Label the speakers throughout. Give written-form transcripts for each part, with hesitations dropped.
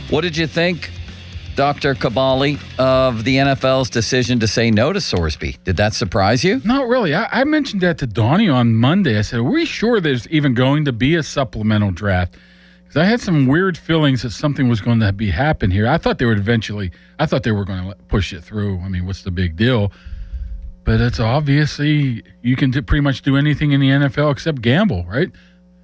Speaker 1: What did you think, Dr. Kaboly, of the NFL's decision to say no to Sorsby? Did that surprise you?
Speaker 2: Not really. I mentioned that to Donnie on Monday. I said, are we sure there's even going to be a supplemental draft? Because I had some weird feelings that something was going to happen here. I thought they were going to push it through. I mean, what's the big deal? But it's obviously you can pretty much do anything in the NFL except gamble, right?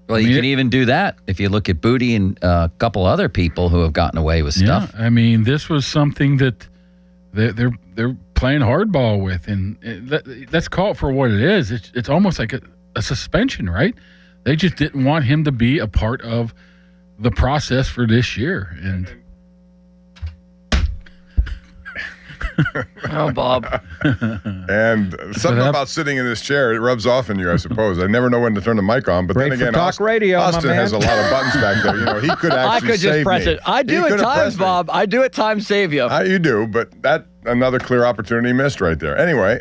Speaker 1: Well, you can even do that if you look at Booty and a couple other people who have gotten away with stuff.
Speaker 2: Yeah, I mean, this was something that they're playing hardball with, and let's call it for what it is. It's almost like a suspension, right? They just didn't want him to be a part of the process for this year, and.
Speaker 1: Oh, Bob.
Speaker 3: And something about sitting in this chair, it rubs off on you, I suppose. I never know when to turn the mic on, but
Speaker 4: Great
Speaker 3: then again,
Speaker 4: talk radio,
Speaker 3: Austin has a lot of buttons back there. You know, he could actually
Speaker 1: I could just
Speaker 3: save
Speaker 1: press
Speaker 3: me.
Speaker 1: it. I do at times, Bob. I do at times save you.
Speaker 3: You do, but that another clear opportunity missed right there. Anyway,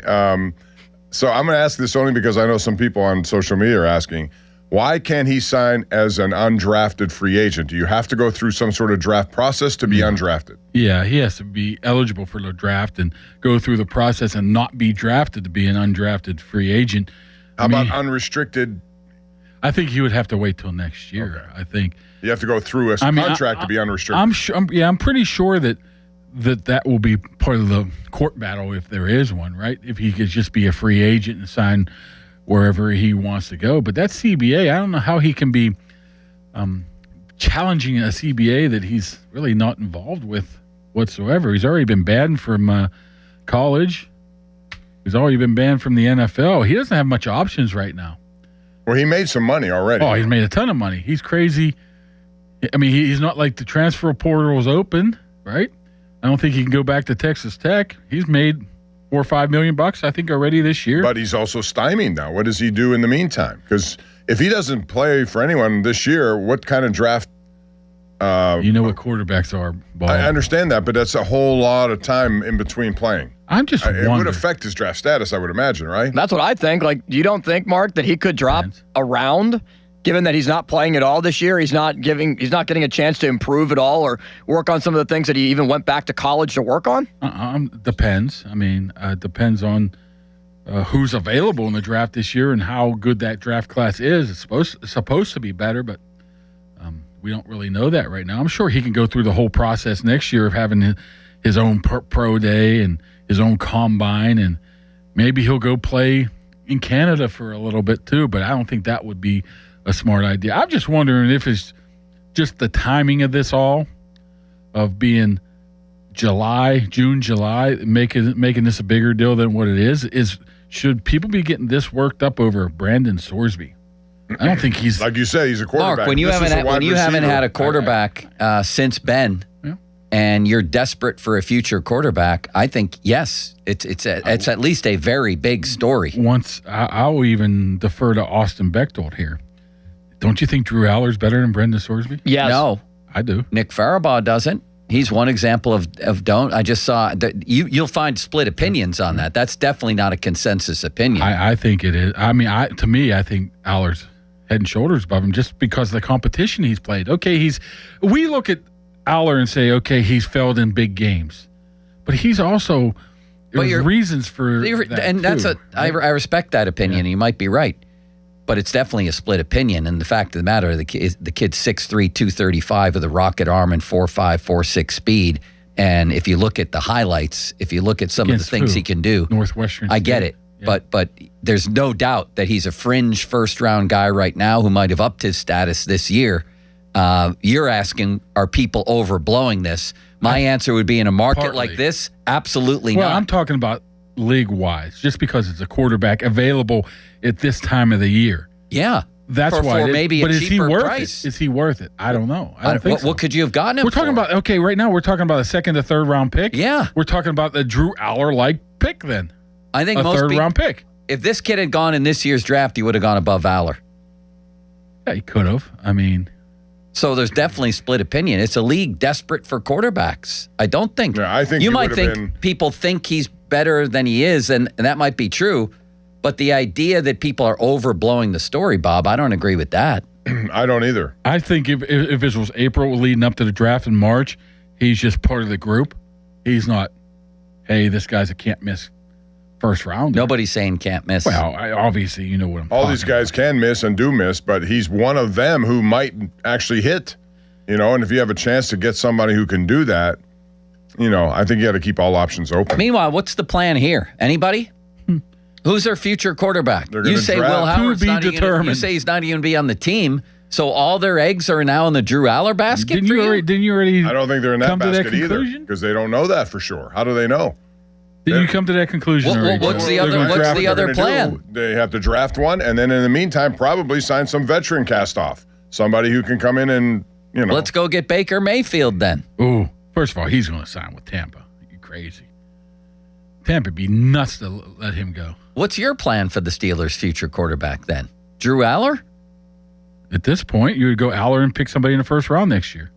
Speaker 3: so I'm going to ask this only because I know some people on social media are asking, why can't he sign as an undrafted free agent? Do you have to go through some sort of draft process to be undrafted?
Speaker 2: Yeah, he has to be eligible for the draft and go through the process and not be drafted to be an undrafted free agent.
Speaker 3: How about unrestricted?
Speaker 2: I think he would have to wait till next year. Okay. I think
Speaker 3: you have to go through a contract to be unrestricted.
Speaker 2: I'm pretty sure that will be part of the court battle if there is one, right? If he could just be a free agent and sign wherever he wants to go. But that's CBA. I don't know how he can be challenging a CBA that he's really not involved with whatsoever. He's already been banned from college. He's already been banned from the NFL. He doesn't have much options right now.
Speaker 3: Well, he made some money already.
Speaker 2: Oh, he's made a ton of money. He's crazy. I mean, he's not like the transfer portal is open, right? I don't think he can go back to Texas Tech. He's made $4 or $5 million, I think, already this year.
Speaker 3: But he's also stymied now. What does he do in the meantime? Because if he doesn't play for anyone this year, what kind of draft?
Speaker 2: You know what quarterbacks are, Bob.
Speaker 3: I understand that, but that's a whole lot of time in between playing.
Speaker 2: I'm just wondering.
Speaker 3: It would affect his draft status, I would imagine, right?
Speaker 5: That's what I think. Like, you don't think, Mark, that he could drop a round, given that he's not playing at all this year? He's not getting a chance to improve at all or work on some of the things that he even went back to college to work on?
Speaker 2: Depends. I mean, depends on who's available in the draft this year and how good that draft class is. It's supposed to be better, but we don't really know that right now. I'm sure he can go through the whole process next year of having his own pro day and his own combine, and maybe he'll go play in Canada for a little bit too, but I don't think that would be a smart idea. I'm just wondering if it's just the timing of this all, of being June, July, making this a bigger deal than what it is should people be getting this worked up over Brendan Sorsby? I don't think he's...
Speaker 3: Like you said, he's a quarterback.
Speaker 1: Mark, when you haven't had a quarterback since Ben, and you're desperate for a future quarterback, I think, yes, it's at least a very big story.
Speaker 2: I'll even defer to Austin Bechtold here. Don't you think Drew Allar is better than Brendan Sorsby?
Speaker 5: Yes.
Speaker 1: No.
Speaker 2: I do.
Speaker 1: Nick Farabaugh doesn't. He's one example of don't. I just saw that you'll find split opinions on that. That's definitely not a consensus opinion.
Speaker 2: I think it is. I mean, to me, I think Allar's head and shoulders above him just because of the competition he's played. Okay, we look at Allar and say, okay, he's failed in big games, but he's also there's reasons for that
Speaker 1: and
Speaker 2: too,
Speaker 1: I respect that opinion. You might be right, but it's definitely a split opinion. And the fact of the matter, the kid's 6'3", 235 with a rocket arm and 4'5", 4'6" speed. And if you look at the highlights, if you look at some of the things he can do,
Speaker 2: Northwestern
Speaker 1: I get it. Yeah. But there's no doubt that he's a fringe first-round guy right now who might have upped his status this year. You're asking, are people overblowing this? My answer would be, in a market like this, absolutely not.
Speaker 2: Well, I'm talking about league-wise, just because it's a quarterback available at this time of the year.
Speaker 1: Yeah.
Speaker 2: That's why.
Speaker 1: For maybe a cheaper
Speaker 2: price. Is he worth it? I don't know. I don't think so.
Speaker 1: What could you have gotten him
Speaker 2: for? We're talking about, right now we're talking about a second to third round pick.
Speaker 1: Yeah.
Speaker 2: We're talking about the Drew Allar-like pick then.
Speaker 1: I think
Speaker 2: a third-round pick.
Speaker 1: If this kid had gone in this year's draft, he would have gone above Allar.
Speaker 2: Yeah, he could have. I mean...
Speaker 1: So there's definitely split opinion. It's a league desperate for quarterbacks. I don't think...
Speaker 3: Yeah, I think
Speaker 1: you might think people think he's better than he is, and that might be true, but the idea that people are overblowing the story, Bob, I don't agree with that.
Speaker 3: I don't either.
Speaker 2: I think if it was April leading up to the draft in March, he's just part of the group. He's not, hey, this guy's a can't miss first round.
Speaker 1: Nobody's saying can't miss.
Speaker 2: Well, obviously, you know what I'm
Speaker 3: All
Speaker 2: talking
Speaker 3: these guys
Speaker 2: about.
Speaker 3: can miss and do miss, but he's one of them who might actually hit. And if you have a chance to get somebody who can do that, I think you got to keep all options open.
Speaker 1: Meanwhile, what's the plan here? Anybody? Who's their future quarterback?
Speaker 3: They're gonna
Speaker 1: You say
Speaker 3: draft.
Speaker 1: Will Howard's
Speaker 2: To be
Speaker 1: not even. You
Speaker 2: determined.
Speaker 1: say he's not even be on the team. So all their eggs are now in the Drew Allar basket.
Speaker 2: Didn't
Speaker 1: for
Speaker 2: you already?
Speaker 3: I don't think they're in that
Speaker 2: come to that
Speaker 3: basket either
Speaker 2: conclusion?
Speaker 3: because they don't know that for sure. How do they know?
Speaker 2: Didn't you come to that conclusion already?
Speaker 1: What's the
Speaker 2: They're
Speaker 1: other-
Speaker 2: gonna
Speaker 1: what's
Speaker 2: draft-
Speaker 1: the
Speaker 3: They're
Speaker 1: other
Speaker 3: gonna
Speaker 1: plan?
Speaker 3: do, they have to draft one, and then in the meantime, probably sign some veteran cast off. Somebody who can come in and,
Speaker 1: Let's go get Baker Mayfield then.
Speaker 2: Ooh, first of all, he's going to sign with Tampa. You crazy? Tampa'd be nuts to let him go.
Speaker 1: What's your plan for the Steelers' future quarterback then? Drew Allar?
Speaker 2: At this point, you would go Aller and pick somebody in the first round next year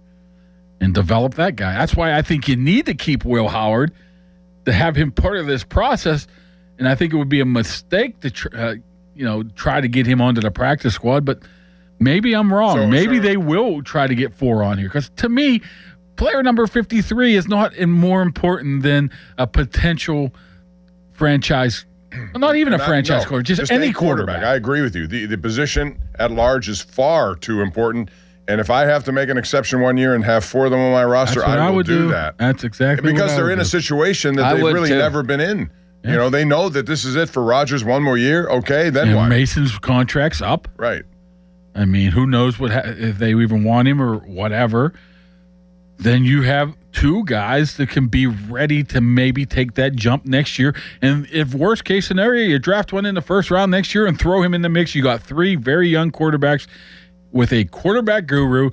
Speaker 2: and develop that guy. That's why I think you need to keep Will Howard to have him part of this process. And I think it would be a mistake to try to get him onto the practice squad. But maybe I'm wrong. Maybe they will try to get 4 on here. Because to me, player number 53 is not more important than a potential franchise. Not even a franchise quarterback, just any quarterback.
Speaker 3: I agree with you. The position at large is far too important. And if I have to make an exception one year and have 4 of them on my roster,
Speaker 2: That's what
Speaker 3: I will
Speaker 2: would
Speaker 3: do that.
Speaker 2: That's exactly
Speaker 3: Because
Speaker 2: what I
Speaker 3: they're
Speaker 2: would
Speaker 3: in a
Speaker 2: do.
Speaker 3: situation that
Speaker 1: I
Speaker 3: they've
Speaker 1: would
Speaker 3: really
Speaker 1: too.
Speaker 3: never been in.
Speaker 2: Yeah.
Speaker 3: They know that this is it for Rodgers, one more year. Okay, then
Speaker 2: And
Speaker 3: what?
Speaker 2: Mason's contract's up.
Speaker 3: Right.
Speaker 2: I mean, who knows if they even want him or whatever. Then you have 2 guys that can be ready to maybe take that jump next year. And if worst case scenario, you draft one in the first round next year and throw him in the mix, you got 3 very young quarterbacks with a quarterback guru.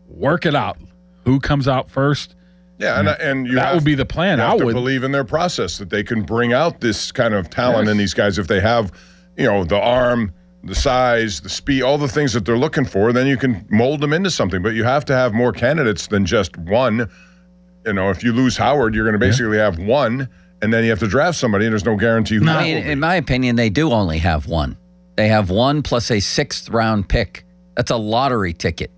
Speaker 2: Work it out. Who comes out first?
Speaker 3: Yeah, and
Speaker 2: That would be the plan.
Speaker 3: You
Speaker 2: I
Speaker 3: have to
Speaker 2: would.
Speaker 3: believe in their process that they can bring out this kind of talent in these guys if they have, the arm, the size, the speed, all the things that they're looking for. Then you can mold them into something. But you have to have more candidates than just one. If you lose Howard, you're going to basically have one, and then you have to draft somebody, and there's no guarantee who.
Speaker 1: I mean, in my opinion, they do only have one. They have one plus a 6th round pick. That's a lottery ticket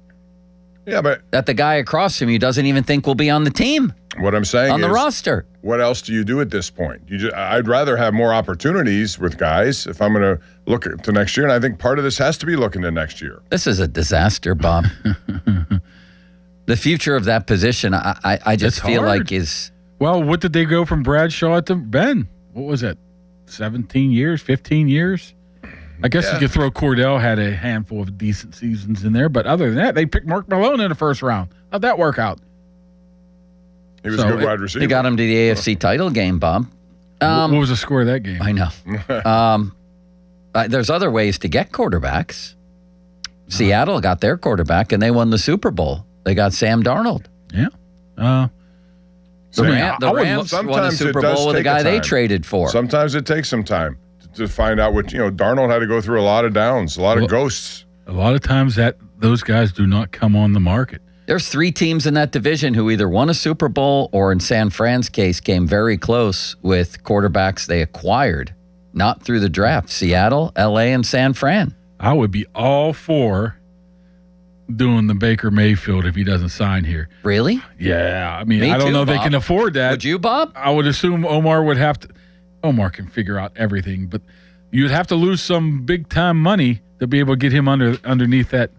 Speaker 3: Yeah, but
Speaker 1: that the guy across from you doesn't even think will be on the team,
Speaker 3: what I'm saying
Speaker 1: on the
Speaker 3: is,
Speaker 1: roster.
Speaker 3: what else do you do at this point? I'd rather have more opportunities with guys if I'm going to look to next year, and I think part of this has to be looking to next year.
Speaker 1: This is a disaster, Bob. The future of that position, I just
Speaker 2: It's
Speaker 1: feel
Speaker 2: hard.
Speaker 1: like is.
Speaker 2: Well, what did they go from Bradshaw to Ben? What was it? 17 years, 15 years? I guess you could throw Cordell had a handful of decent seasons in there, but other than that, they picked Mark Malone in the first round. How'd that work out?
Speaker 3: He was
Speaker 2: So
Speaker 3: a good wide receiver.
Speaker 1: They got him to the AFC title game, Bob.
Speaker 2: What was the score of that game?
Speaker 1: I know. There's other ways to get quarterbacks. Seattle got their quarterback, and they won the Super Bowl. They got Sam Darnold.
Speaker 2: Yeah.
Speaker 1: The Rams won the
Speaker 3: sometimes
Speaker 1: Super
Speaker 3: it does
Speaker 1: Bowl with a
Speaker 3: take
Speaker 1: guy they
Speaker 3: time.
Speaker 1: traded for.
Speaker 3: Sometimes it takes some time to find out what, Darnold had to go through a lot of downs, a lot of ghosts.
Speaker 2: A lot of times those guys do not come on the market.
Speaker 1: There's 3 teams in that division who either won a Super Bowl or, in San Fran's case, came very close with quarterbacks they acquired, not through the draft. Seattle, L.A., and San Fran.
Speaker 2: I would be all for doing the Baker Mayfield if he doesn't sign here.
Speaker 1: Really?
Speaker 2: Yeah. I mean,
Speaker 1: Me
Speaker 2: I don't
Speaker 1: too,
Speaker 2: know if they
Speaker 1: Bob.
Speaker 2: can afford that.
Speaker 1: Would you, Bob?
Speaker 2: I would assume Omar would have to. Omar can figure out everything, but you'd have to lose some big time money to be able to get him underneath that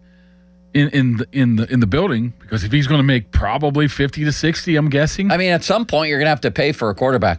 Speaker 2: in the building. Because if he's going to make probably 50 to 60, I'm guessing.
Speaker 1: I mean, at some point, you're going to have to pay for a quarterback.